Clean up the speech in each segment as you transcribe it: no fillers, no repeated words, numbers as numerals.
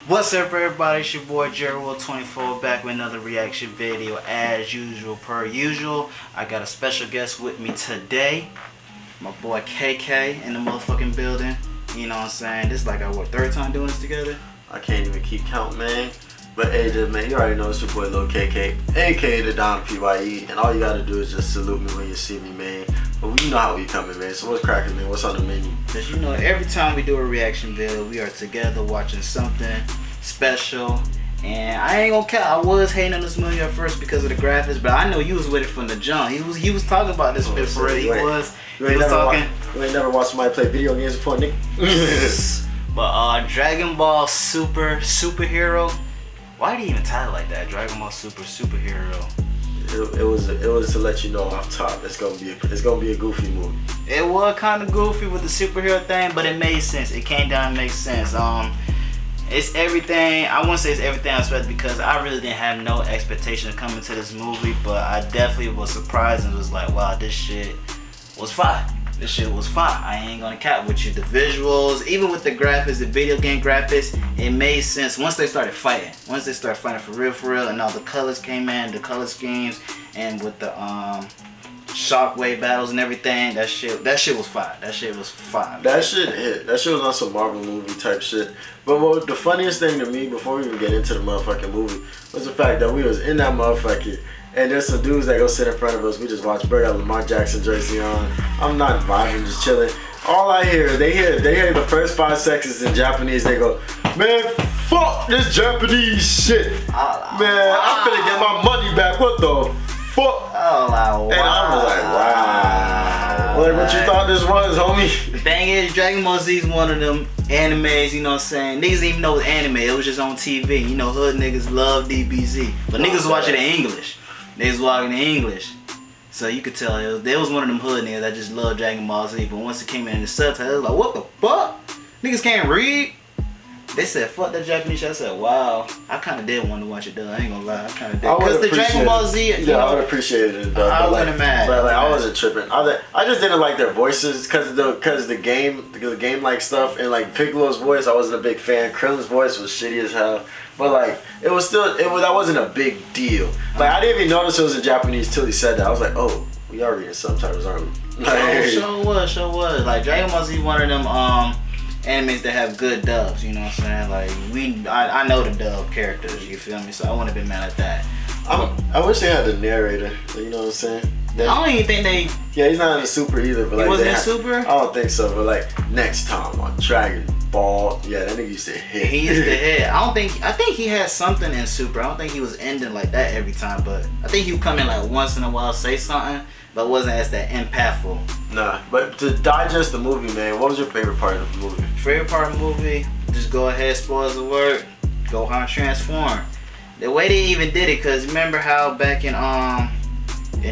What's up, everybody? It's your boy jerrywill24 back with another reaction video as usual. Per usual, I got a special guest with me today, my boy KK in the motherfucking building. You know what I'm saying? This is like our third time doing this together. I can't even keep count, man. But AJ, man, you already know it's your boy Lil KK, aka the Don PYE, and all you gotta do is just salute me when you see me, man. But you know how we coming, man. So what's cracking, man? What's on the menu? Cause you know, every time we do a reaction video, we are together watching something special. And I ain't gonna cap, I was hating on this movie at first because of the graphics, but I know you was with it from the jump. He was talking about this bit for real. He was talking. You ain't never watched somebody play video games before, nigga. But Dragon Ball Superhero. Why do you even title like that? Dragon Ball Superhero. It was to let you know off top. It's gonna be a goofy movie. It was kind of goofy with the superhero thing, but it made sense. It came down and made sense. It's everything. I won't say it's everything I expected because I really didn't have no expectation coming to this movie, but I definitely was surprised and was like, wow, this shit was fire. This shit was fire. I ain't gonna cap with you. The visuals, even with the graphics, the video game graphics, it made sense once they started fighting. Once they started fighting for real, and all the colors came in, the color schemes, and with the shockwave battles and everything, that shit was fire. That shit was fire. That shit hit. That shit was on some Marvel movie type shit. But the funniest thing to me, before we even get into the motherfucking movie, was the fact that we was in that motherfucker. And there's some dudes that go sit in front of us. We just watch. Bro got Lamar Jackson jersey on. I'm not vibing, just chilling. All I hear, they hear the first 5 seconds in Japanese. They go, man, fuck this Japanese shit. Man, I'm finna get my money back. What the fuck? Oh, wow. And I was like, wow. Like, what you thought this was, homie? The thing is, Dragon Ball Z is one of them animes, you know what I'm saying? Niggas didn't even know it was anime. It was just on TV. You know, hood niggas love DBZ. But niggas watch it in English. They was walking in English, so you could tell they was one of them hood niggas that just loved Dragon Ball Z. But once it came in the subtitles, it was like, what the fuck? Niggas can't read. They said, fuck that Japanese shit. I said, wow. I kind of did want to watch it though. I ain't gonna lie. I kind of did. Because the Dragon Ball Z, yeah, I would appreciate it though. I wouldn't have mad. But like, I wasn't tripping. I just didn't like their voices because the game like stuff, and like Piccolo's voice, I wasn't a big fan. Krillin's voice was shitty as hell. But like, that wasn't a big deal. Like, I didn't even notice it was in Japanese till he said that. I was like, oh, we are reading subtitles, aren't we? Like, sure was. Like, Dragon Ball Z one of them animes that have good dubs, you know what I'm saying? Like, I know the dub characters, you feel me? So I wouldn't have been mad at that. I wish they had the narrator, you know what I'm saying? I don't even think they... Yeah, he's not in the Super either, but like... He wasn't in Super? I don't think so, but like, next time on Dragon Ball, yeah, that nigga used to hit. He used to hit. I think he had something in Super. I don't think he was ending like that every time, but I think he would come in like once in a while, say something, but wasn't as that impactful. Nah, but to digest the movie, man, what was your favorite part of the movie? Favorite part of the movie? Just go ahead, spoilers alert. Gohan transform. The way they even did it, cause remember how back in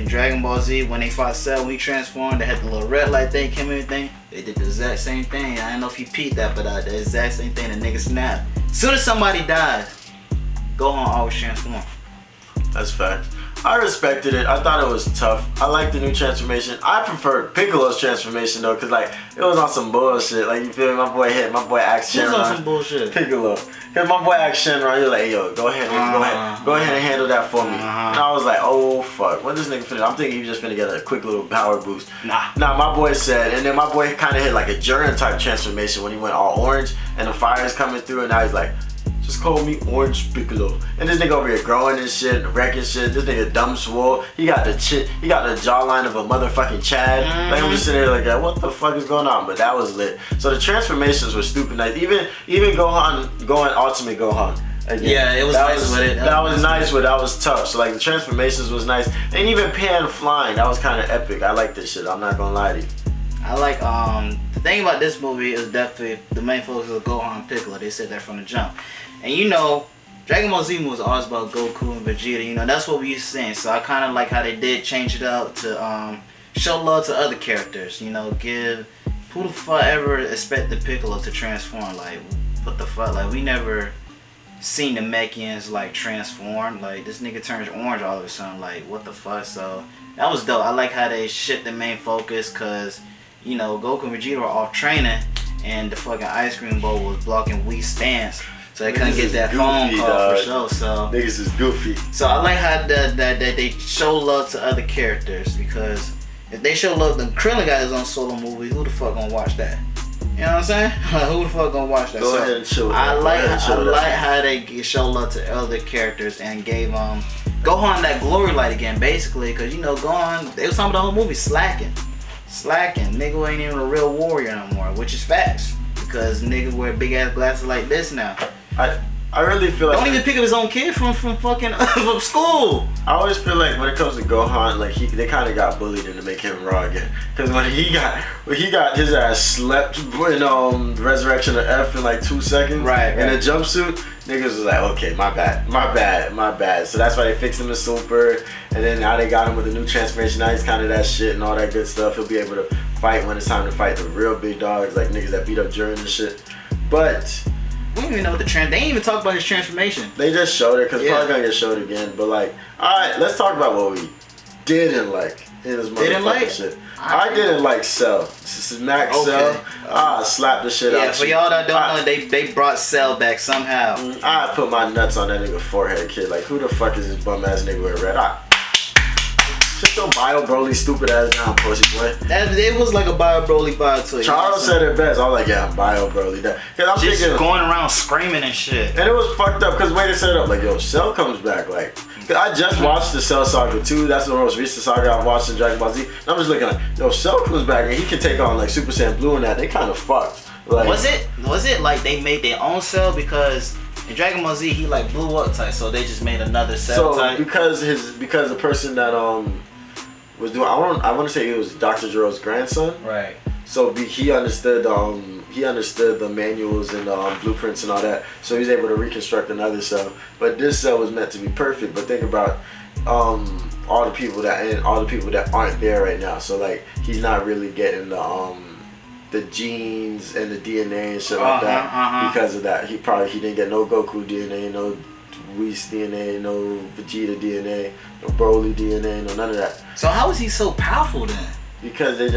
Dragon Ball Z when they fought Cell, when he transformed, they had the little red light thing, came and everything. They did the exact same thing. I don't know if you peeped that, but the exact same thing. The nigga snapped. As soon as somebody dies, Gohan always transform. That's fact. I respected it. I thought it was tough. I liked the new transformation. I preferred Piccolo's transformation though, cause like it was on some bullshit. Like, you feel me? My boy asked Shenron. It was on some bullshit. Piccolo. Cause my boy asked Shenron, he was like, hey, yo, go ahead and handle that for me. And I was like, oh fuck, what this nigga finna? I'm thinking he was just finna get a quick little power boost. Nah, my boy said, and then my boy kind of hit like a Jiren type transformation when he went all orange and the fire is coming through, and now he's like, just call me Orange Piccolo. And this nigga over here growing and shit, wrecking shit. This nigga dumb swole. He got the jawline of a motherfucking Chad. Like, I'm just sitting there like, what the fuck is going on? But that was lit. So the transformations were stupid nice. Even Gohan going Ultimate Gohan. Again, yeah, it was nice with it. That was nice, but that was tough. So like the transformations was nice. And even Pan flying, that was kind of epic. I like this shit. I'm not gonna lie to you. I like the thing about this movie is definitely the main focus of Gohan and Piccolo. They said that from the jump. And you know, Dragon Ball Z was always about Goku and Vegeta. You know, that's what we used to saying. So I kind of like how they did change it up to show love to other characters. You know, who the fuck ever expected Piccolo to transform? Like, what the fuck? Like, we never seen the Mechians like transform. Like, this nigga turns orange all of a sudden. Like, what the fuck? So that was dope. I like how they shift the main focus, cause you know, Goku and Vegeta were off training and the fucking ice cream bowl was blocking Whis' stance. So they couldn't get that phone call for sure. So niggas is goofy. So I like how that they show love to other characters, because if they show love, then Krillin got his own solo movie. Who the fuck gonna watch that? You know what I'm saying? Who the fuck gonna watch that? Go ahead and chill. I like how they show love to other characters and gave Gohan that glory light again, basically, because you know Gohan, they was talking about the whole movie slacking. Nigga ain't even a real warrior no more, which is facts, because nigga wear big ass glasses like this now. I really feel like don't even pick up his own kid from fucking from school. I always feel like when it comes to Gohan, like they kind of got bullied into making him raw again. Cause when he got his ass slept in Resurrection of F in like 2 seconds, right. In a jumpsuit, niggas was like, okay, my bad. So that's why they fixed him in Super, and then now they got him with a new transformation. Now he's kind of that shit and all that good stuff. He'll be able to fight when it's time to fight the real big dogs, like niggas that beat up Jiren and shit. But we don't even know what they ain't even talk about his transformation. They just showed it because it's probably gonna get showed again. But like, alright, let's talk about what we didn't like in this motherfucking shit. I didn't like Cell. Smack Cell. Slap the shit out. Yeah, for y'all that don't know, they brought Cell back somehow. I put my nuts on that nigga forehead, kid. Like, who the fuck is this bum ass nigga with red? Shut your Bio Broly stupid ass down, pussy boy. It was like a Bio Broly vibe to it. Charles said it best. I was like, yeah, Bio Broly. Cause I'm just thinking, going around screaming and shit. And it was fucked up because the way they set it up, like, yo, Cell comes back. Like, cause I just watched the Cell Saga 2. That's the most recent saga I've watched in Dragon Ball Z. And I'm just looking like, yo, Cell comes back and he can take on like Super Saiyan Blue and that. They kind of fucked. Like, was it like they made their own Cell? Because in Dragon Ball Z he like blew up type, so they just made another Cell type. Because the person that was doing, I want to say it was Dr. Gero's grandson. Right. So he understood the manuals and blueprints and all that. So he was able to reconstruct another cell. But this cell was meant to be perfect. But think about all the people that aren't there right now. So like he's not really getting the genes and the DNA and shit like that because of that. He didn't get no Goku DNA, no Whis DNA, no Vegeta DNA, no Broly DNA, no none of that. So how is he so powerful then? Because they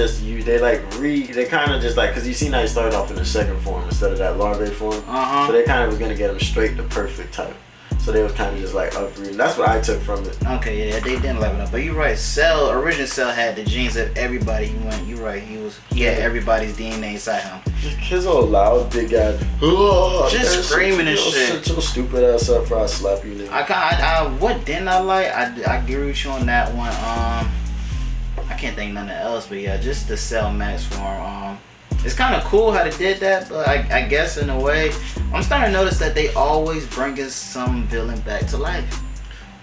kind of just like, because you seen how he started off in the second form instead of that larvae form. So they kind of was gonna get him straight to perfect type. So they was kind of just like upgrading. That's what I took from it. Okay, yeah, they didn't level up. But you're right. Original Cell had the genes of everybody. You're right. He had everybody's DNA inside him. His old loud big guy, just screaming and shit. Shut your stupid ass up before I slap you, nigga. What didn't I like? I agree with you on that one. I can't think nothing else, but yeah, just the Cell Max form. It's kind of cool how they did that, but I guess in a way, I'm starting to notice that they always bring us some villain back to life.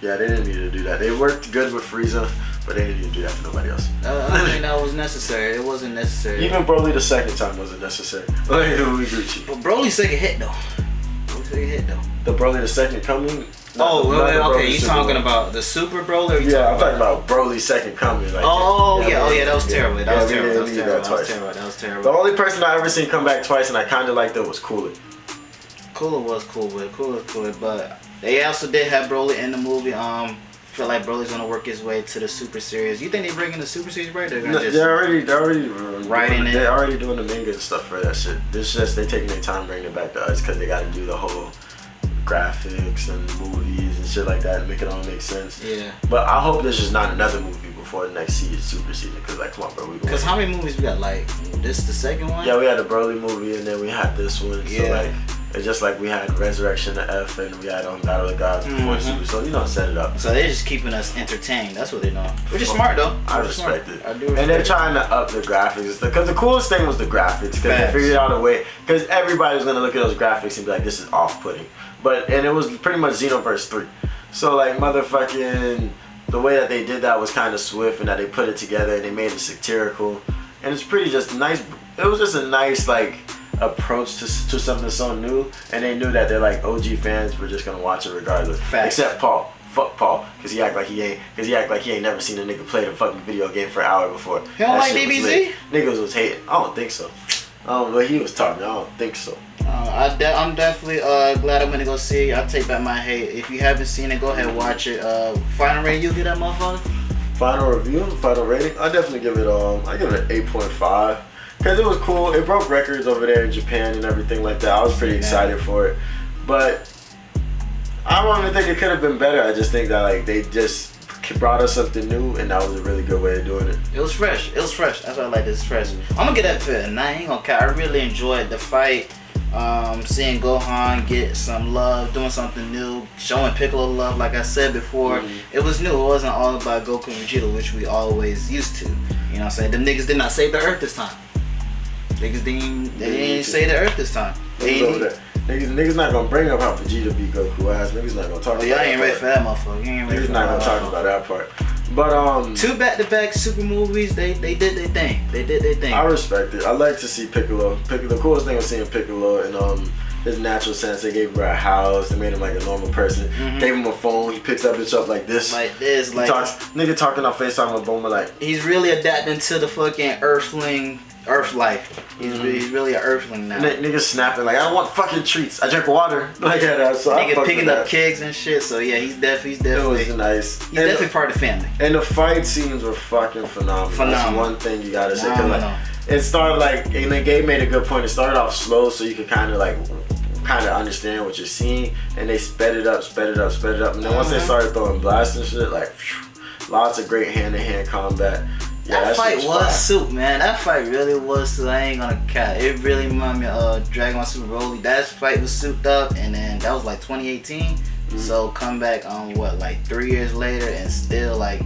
Yeah, they didn't need to do that. They worked good with Frieza, but they didn't need to do that for nobody else. I don't think that was necessary. It wasn't necessary. Even Broly the second time wasn't necessary. Like, we agree with you. But Broly's second hit though. The Broly the second coming? Okay, you talking about the Super Broly? Yeah, I'm talking about Broly's second coming. Like, that was terrible. That was terrible. The only person I ever seen come back twice and I kind of liked it was Cooler. Cooler was cool with it, but they also did have Broly in the movie. Feel like Broly's gonna work his way to the Super Series. You think they bringing the Super Series right? They're already writing it. They're already doing the manga and stuff for that shit. It's just they taking their time bringing it back to us because they got to do the whole graphics and movies and shit like that and make it all make sense. Yeah. But I hope there's just not another movie before the next Super season. Because like, come on, bro. Because how many movies we got? Like this, the second one? Yeah, we had the Broly movie and then we had this one. Yeah. So like, it's just like we had Resurrection of F and we had Battle of the Gods before Super. So you know, set it up. So they're just keeping us entertained. That's what they're doing. Which is smart though. I respect it. I do respect and they're trying to up the graphics. Because the coolest thing was the graphics. Because they figured out a way. Because everybody was going to look at those graphics and be like, this is off-putting. And it was pretty much Xenoverse 3. So like motherfucking, the way that they did that was kind of swift and that they put it together and they made it satirical. And it's pretty just nice. It was just a nice like approach to something so new. And they knew that they're like OG fans were just going to watch it regardless. Except Paul. Fuck Paul, cause he act like he ain't never seen a nigga play the fucking video game for an hour before. You don't like DBZ? Niggas was hating. I don't think so. But he was talking. I don't think so. I'm definitely glad I'm gonna go see it. I'll take back my hate. If you haven't seen it, go ahead and watch it. Final rating, you give that motherfucker? Final review, final rating. I definitely give it I give it an 8.5. Cause it was cool. It broke records over there in Japan and everything like that. I was pretty excited for it. But I don't even think it could have been better. I just think that like they just brought us something new, and that was a really good way of doing it. It was fresh. It was fresh. That's why I like this. Fresh. I'm gonna get that for it. I ain't gonna care. I really enjoyed the fight. Seeing Gohan get some love, doing something new, showing Piccolo love. Like I said before, it was new. It wasn't all about Goku and Vegeta, which we always used to. You know what I'm saying? Them niggas did not save the Earth this time. Niggas didn't save the Earth this time. Niggas not gonna bring up how Vegeta beat Goku ass. Niggas not gonna talk about that. Y'all ain't ready for that motherfucker. You ain't ready Niggas for not gonna talk about that part. But 2 back-to-back super movies, they did their thing. They did their thing. I respect it. I like to see Piccolo. The coolest thing was seeing Piccolo and his natural sense. They gave him a house. They made him like a normal person. Gave him a phone. He picks up bitch up like this. Nigga talking on FaceTime with Bulma like. He's really adapting to the fucking Earth life. He's really an Earthling now. Nigga snapping like, I don't want fucking treats. I drink water. Like that. So nigga picking up kegs and shit. So yeah, he's definitely. It was nice. He's definitely part of the family. And the fight scenes were fucking phenomenal. That's one thing you gotta say. It started like, and the game made a good point. It started off slow so you could kind of understand what you're seeing, and they sped it up, and then once they started throwing blasts and shit, like lots of great hand-to-hand combat. Yeah, that fight was soup, man. That fight really was soup. I ain't gonna cap. It really reminded me of Dragon Ball Super Broly. That fight was souped up, and then that was like 2018. So come back on like 3 years later, and still like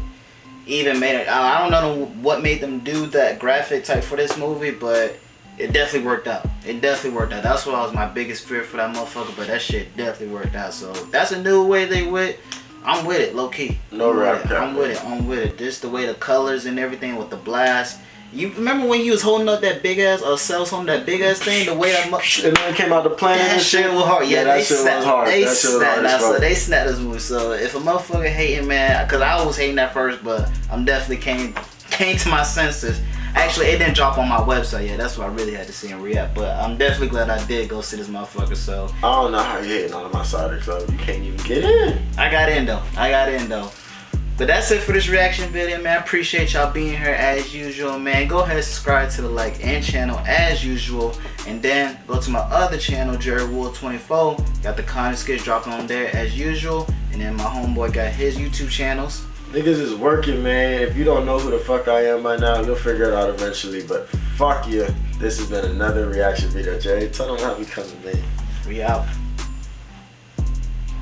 even made it. I don't know what made them do that graphic type for this movie, but it definitely worked out. That's what was my biggest fear for that motherfucker, but that shit definitely worked out. So that's a new way they went. I'm with it, low key. No rap. I'm with it. Just the way the colors and everything with the blast. You remember when you was holding up that big ass, or Cells holding that big ass thing, the way that and then it came out the planet. That shit was hard. Yeah, that shit was hard. They snapped this movie. So if a motherfucker hating, man, cause I was hating that first, but I'm definitely came to my senses. Actually, it didn't drop on my website yet. That's why I really had to see and react. But I'm definitely glad I did go see this motherfucker. So I don't know how you hitting on my side of the club. You can't even get in. I got in though. But that's it for this reaction video, man. I appreciate y'all being here as usual, man. Go ahead and subscribe to the like and channel as usual. And then go to my other channel, jerrywill24. Got the content skits dropping on there as usual. And then my homeboy got his YouTube channels. Niggas is working, man. If you don't know who the fuck I am by now, you'll figure it out eventually. But fuck you. This has been another reaction video, Jerry. Tell them how we coming, man. We out.